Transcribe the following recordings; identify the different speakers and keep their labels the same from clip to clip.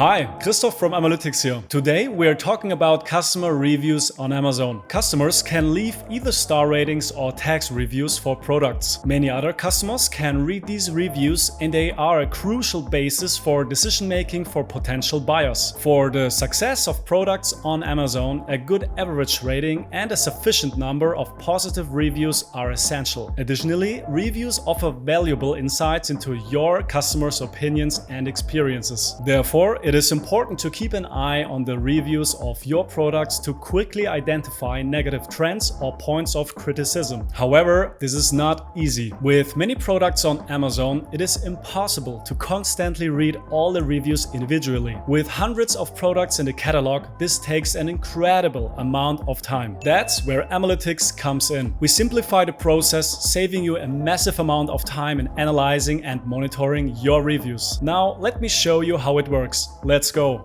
Speaker 1: Hi, Christoph from AMALYTIX here. Today we are talking about customer reviews on Amazon. Customers can leave either star ratings or text reviews for products. Many other customers can read these reviews and they are a crucial basis for decision making for potential buyers. For the success of products on Amazon, a good average rating and a sufficient number of positive reviews are essential. Additionally, reviews offer valuable insights into your customers' opinions and experiences. Therefore, it is important to keep an eye on the reviews of your products to quickly identify negative trends or points of criticism. However, this is not easy. With many products on Amazon, it is impossible to constantly read all the reviews individually. With hundreds of products in the catalog, this takes an incredible amount of time. That's where AMALYTIX comes in. We simplify the process, saving you a massive amount of time in analyzing and monitoring your reviews. Now, let me show you how it works. Let's go.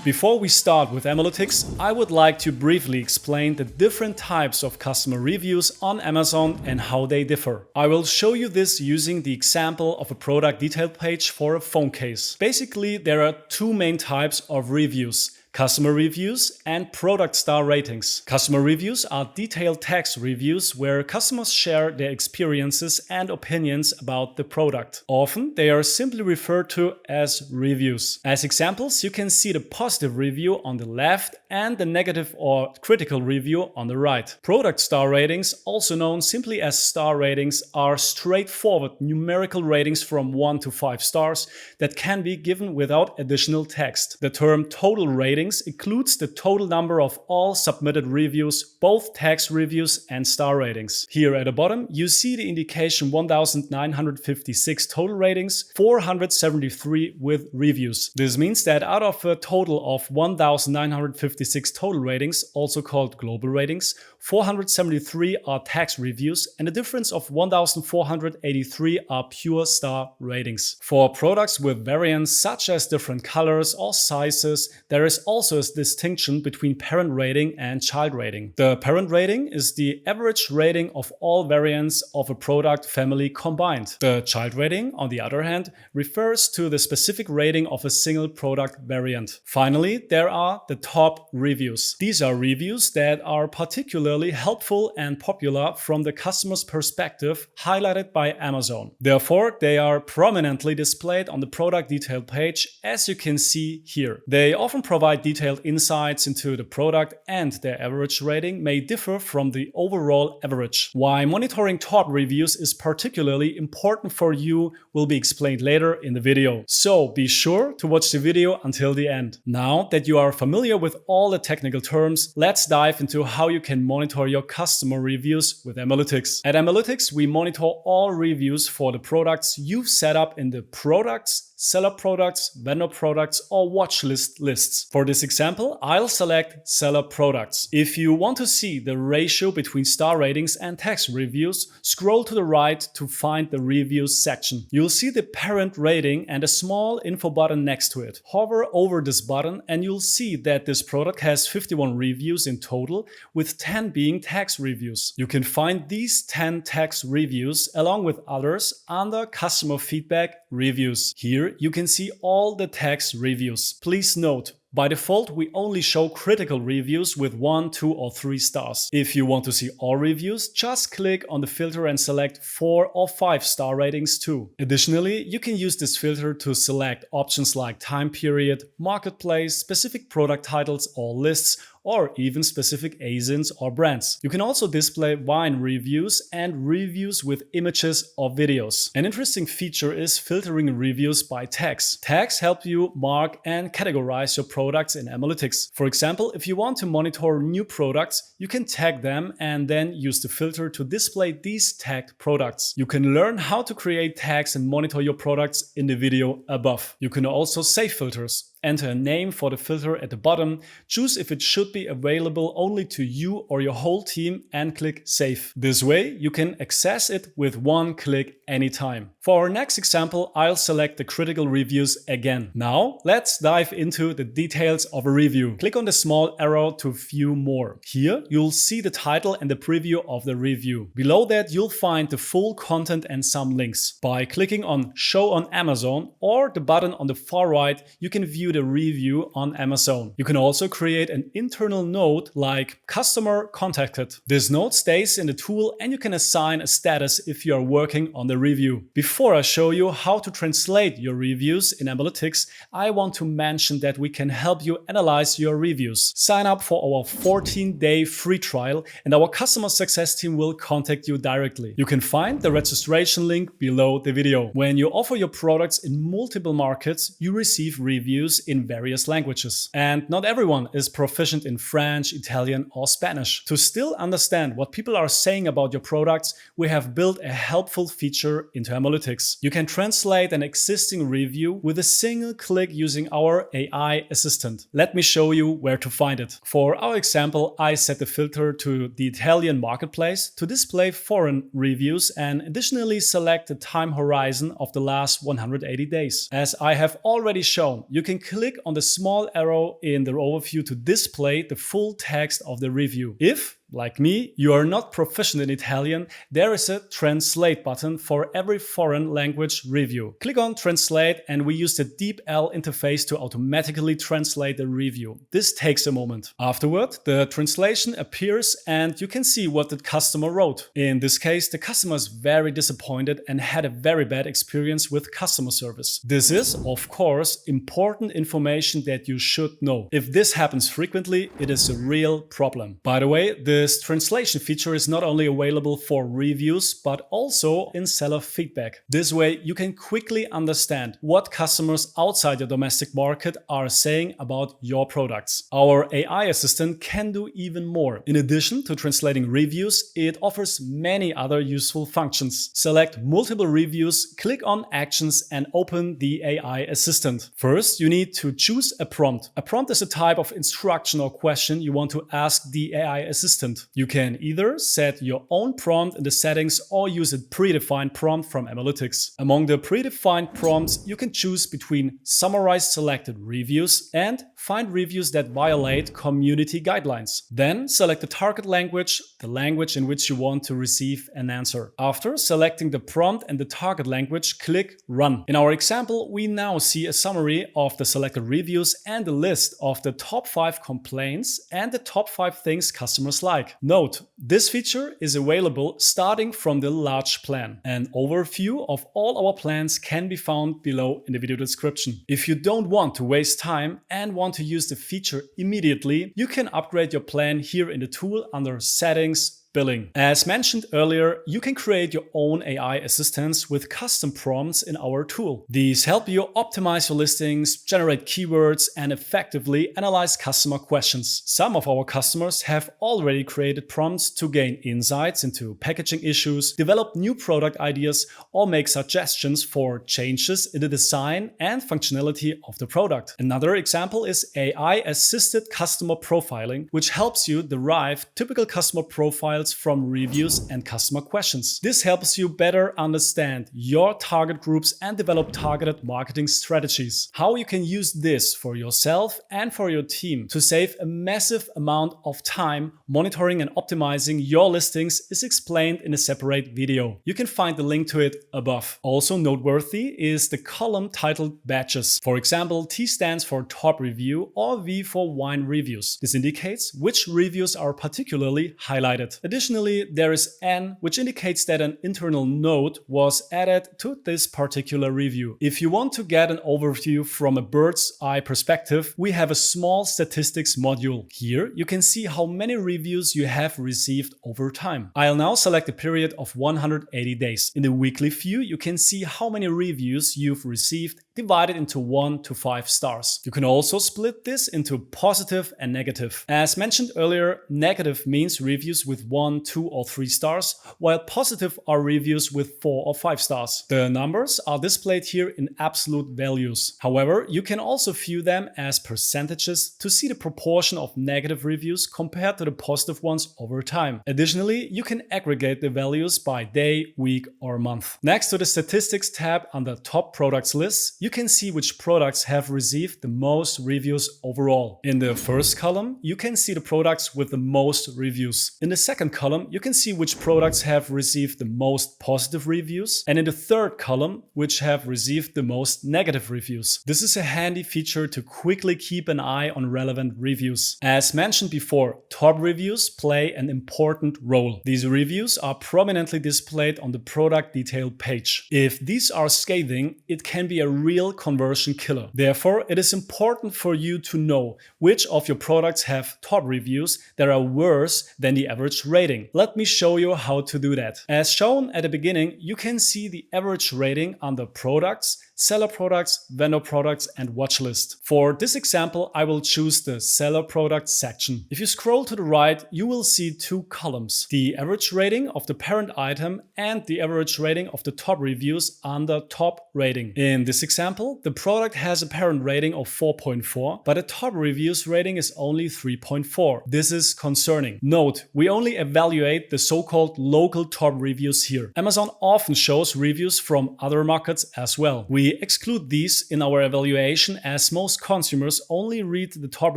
Speaker 1: Before we start with AMALYTIX, I would like to briefly explain the different types of customer reviews on Amazon and how they differ. I will show you this using the example of a product detail page for a phone case. Basically, there are two main types of reviews: customer reviews and product star ratings. Customer reviews are detailed text reviews where customers share their experiences and opinions about the product. Often, they are simply referred to as reviews. As examples, you can see the positive review on the left and the negative or critical review on the right. Product star ratings, also known simply as star ratings, are straightforward numerical ratings from 1 to 5 stars that can be given without additional text. The term total rating includes the total number of all submitted reviews, both text reviews and star ratings. Here at the bottom, you see the indication 1956 total ratings, 473 with reviews. This means that out of a total of 1956 total ratings, also called global ratings, 473 are text reviews and a difference of 1483 are pure star ratings. For products with variants such as different colors or sizes, there is also a distinction between parent rating and child rating. The parent rating is the average rating of all variants of a product family combined. The child rating, on the other hand, refers to the specific rating of a single product variant. Finally, there are the top reviews. These are reviews that are particularly helpful and popular from the customer's perspective, highlighted by Amazon. Therefore, they are prominently displayed on the product detail page, as you can see here. They often provide detailed insights into the product, and their average rating may differ from the overall average. Why monitoring top reviews is particularly important for you will be explained later in the video. So be sure to watch the video until the end. Now that you are familiar with all the technical terms, let's dive into how you can monitor your customer reviews with AMALYTIX. At AMALYTIX, we monitor all reviews for the products you've set up in the products, seller products, vendor products, or watch list lists. For this example, I'll select seller products. If you want to see the ratio between star ratings and text reviews, scroll to the right to find the reviews section. You'll see the parent rating and a small info button next to it. Hover over this button and you'll see that this product has 51 reviews in total, with 10 being text reviews. You can find these 10 text reviews along with others under customer feedback reviews. Here you can see all the text reviews. Please note, by default, we only show critical reviews with 1, 2, or 3 stars. If you want to see all reviews, just click on the filter and select 4 or 5 star ratings too. Additionally, you can use this filter to select options like time period, marketplace, specific product titles or lists, or even specific ASINs or brands. You can also display wine reviews and reviews with images or videos. An interesting feature is filtering reviews by tags. Tags help you mark and categorize your products in AMALYTIX. For example, if you want to monitor new products, you can tag them and then use the filter to display these tagged products. You can learn how to create tags and monitor your products in the video above. You can also save filters. Enter a name for the filter at the bottom, choose if it should be available only to you or your whole team, and click Save. This way you can access it with one click anytime. For our next example, I'll select the critical reviews again. Now let's dive into the details of a review. Click on the small arrow to view more. Here you'll see the title and the preview of the review. Below that you'll find the full content and some links. By clicking on Show on Amazon or the button on the far right, you can view the review on Amazon. You can also create an internal note like Customer Contacted. This note stays in the tool and you can assign a status if you are working on the review. Before I show you how to translate your reviews in AMALYTIX, I want to mention that we can help you analyze your reviews. Sign up for our 14-day free trial and our customer success team will contact you directly. You can find the registration link below the video. When you offer your products in multiple markets, you receive reviews in various languages. And not everyone is proficient in French, Italian, or Spanish. To still understand what people are saying about your products, we have built a helpful feature into AMALYTIX. You can translate an existing review with a single click using our AI assistant. Let me show you where to find it. For our example, I set the filter to the Italian marketplace to display foreign reviews and additionally select the time horizon of the last 180 days. As I have already shown, you can click on the small arrow in the overview to display the full text of the review. If, like me, you are not proficient in Italian, there is a translate button for every foreign language review. Click on translate and we use the DeepL interface to automatically translate the review. This takes a moment. Afterward, the translation appears and you can see what the customer wrote. In this case, the customer is very disappointed and had a very bad experience with customer service. This is, of course, important information that you should know. If this happens frequently, it is a real problem. By the way, this translation feature is not only available for reviews, but also in seller feedback. This way, you can quickly understand what customers outside your domestic market are saying about your products. Our AI assistant can do even more. In addition to translating reviews, it offers many other useful functions. Select multiple reviews, click on Actions, and open the AI assistant. First, you need to choose a prompt. A prompt is a type of instruction or question you want to ask the AI assistant. You can either set your own prompt in the settings or use a predefined prompt from AMALYTIX. Among the predefined prompts, you can choose between summarize selected reviews and find reviews that violate community guidelines. Then select the target language, the language in which you want to receive an answer. After selecting the prompt and the target language, click Run. In our example, we now see a summary of the selected reviews and a list of the top 5 complaints and the top 5 things customers like. Note, this feature is available starting from the large plan. An overview of all our plans can be found below in the video description. If you don't want to waste time and want to use the feature immediately, you can upgrade your plan here in the tool under Settings, Billing. As mentioned earlier, you can create your own AI assistants with custom prompts in our tool. These help you optimize your listings, generate keywords, and effectively analyze customer questions. Some of our customers have already created prompts to gain insights into packaging issues, develop new product ideas, or make suggestions for changes in the design and functionality of the product. Another example is AI-assisted customer profiling, which helps you derive typical customer profiles from reviews and customer questions. This helps you better understand your target groups and develop targeted marketing strategies. How you can use this for yourself and for your team to save a massive amount of time monitoring and optimizing your listings is explained in a separate video. You can find the link to it above. Also noteworthy is the column titled Badges. For example, T stands for top review or V for wine reviews. This indicates which reviews are particularly highlighted. Additionally, there is N, which indicates that an internal note was added to this particular review. If you want to get an overview from a bird's eye perspective, we have a small statistics module. Here, you can see how many reviews you have received over time. I'll now select a period of 180 days. In the weekly view, you can see how many reviews you've received divided into 1 to 5 stars. You can also split this into positive and negative. As mentioned earlier, negative means reviews with 1, 2 or 3 stars, while positive are reviews with 4 or 5 stars. The numbers are displayed here in absolute values. However, you can also view them as percentages to see the proportion of negative reviews compared to the positive ones over time. Additionally, you can aggregate the values by day, week or month. Next to the statistics tab under top products lists, you can see which products have received the most reviews overall. In the first column, you can see the products with the most reviews. In the second column, you can see which products have received the most positive reviews, and in the third column, which have received the most negative reviews. This is a handy feature to quickly keep an eye on relevant reviews. As mentioned before, top reviews play an important role. These reviews are prominently displayed on the product detail page. If these are scathing, it can be a real conversion killer. Therefore, it is important for you to know which of your products have top reviews that are worse than the average rating. Let me show you how to do that. As shown at the beginning, you can see the average rating under products, seller products, vendor products, and watch list. For this example, I will choose the seller products section. If you scroll to the right, you will see two columns: the average rating of the parent item and the average rating of the top reviews under top rating. In this example, the product has a parent rating of 4.4, but a top reviews rating is only 3.4. This is concerning. Note, we only evaluate the so-called local top reviews here. Amazon often shows reviews from other markets as well. We exclude these in our evaluation as most consumers only read the top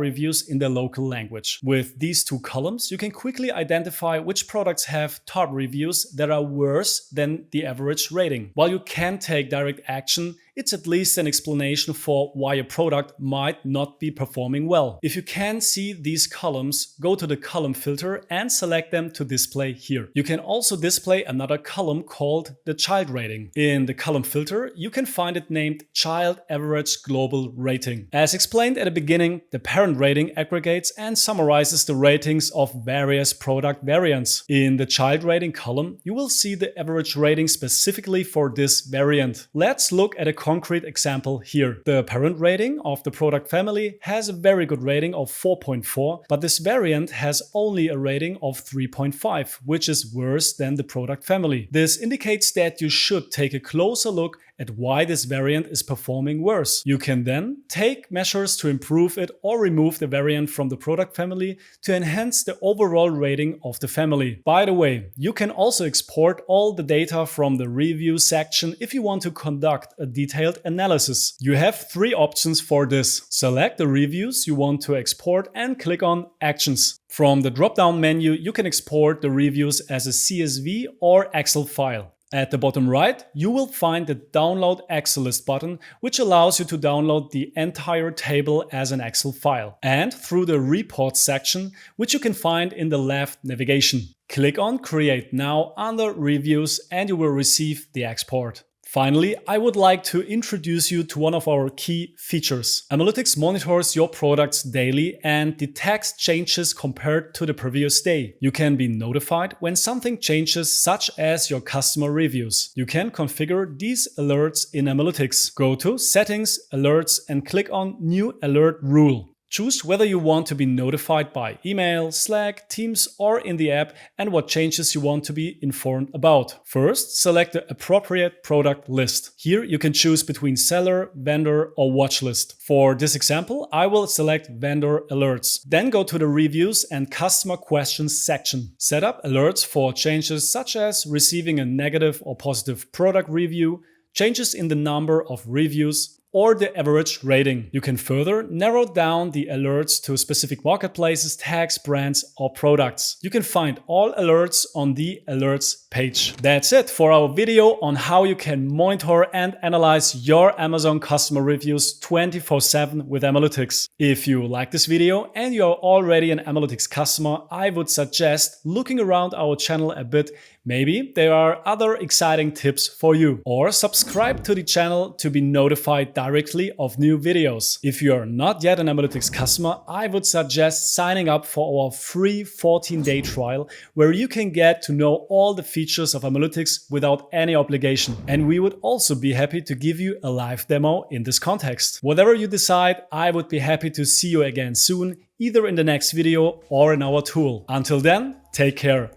Speaker 1: reviews in their local language. With these two columns, you can quickly identify which products have top reviews that are worse than the average rating. While you can take direct action, it's at least an explanation for why a product might not be performing well. If you can't see these columns, go to the column filter and select them to display here. You can also display another column called the child rating. In the column filter, you can find it named Child Average Global Rating. As explained at the beginning, the parent rating aggregates and summarizes the ratings of various product variants. In the child rating column, you will see the average rating specifically for this variant. Let's look at a concrete example here. The parent rating of the product family has a very good rating of 4.4, but this variant has only a rating of 3.5, which is worse than the product family. This indicates that you should take a closer look at why this variant is performing worse. You can then take measures to improve it or remove the variant from the product family to enhance the overall rating of the family. By the way, you can also export all the data from the review section if you want to conduct a detailed analysis. You have three options for this. Select the reviews you want to export and click on Actions. From the drop-down menu, you can export the reviews as a CSV or Excel file. At the bottom right, you will find the Download Excel List button, which allows you to download the entire table as an Excel file, and through the Reports section, which you can find in the left navigation. Click on Create Now under Reviews and you will receive the export. Finally, I would like to introduce you to one of our key features. AMALYTIX monitors your products daily and detects changes compared to the previous day. You can be notified when something changes, such as your customer reviews. You can configure these alerts in AMALYTIX. Go to Settings, Alerts and click on New Alert Rule. Choose whether you want to be notified by email, Slack, Teams, or in the app and what changes you want to be informed about. First, select the appropriate product list. Here you can choose between seller, vendor, or watch list. For this example, I will select vendor alerts. Then go to the reviews and customer questions section. Set up alerts for changes such as receiving a negative or positive product review, changes in the number of reviews, or the average rating. You can further narrow down the alerts to specific marketplaces, tags, brands, or products. You can find all alerts on the Alerts page. That's it for our video on how you can monitor and analyze your Amazon customer reviews 24/7 with AMALYTIX. If you like this video and you are already an AMALYTIX customer, I would suggest looking around our channel a bit Maybe there are other exciting tips for you. Or subscribe to the channel to be notified directly of new videos. If you are not yet an AMALYTIX customer, I would suggest signing up for our free 14-day trial where you can get to know all the features of AMALYTIX without any obligation. And we would also be happy to give you a live demo in this context. Whatever you decide, I would be happy to see you again soon, either in the next video or in our tool. Until then, take care.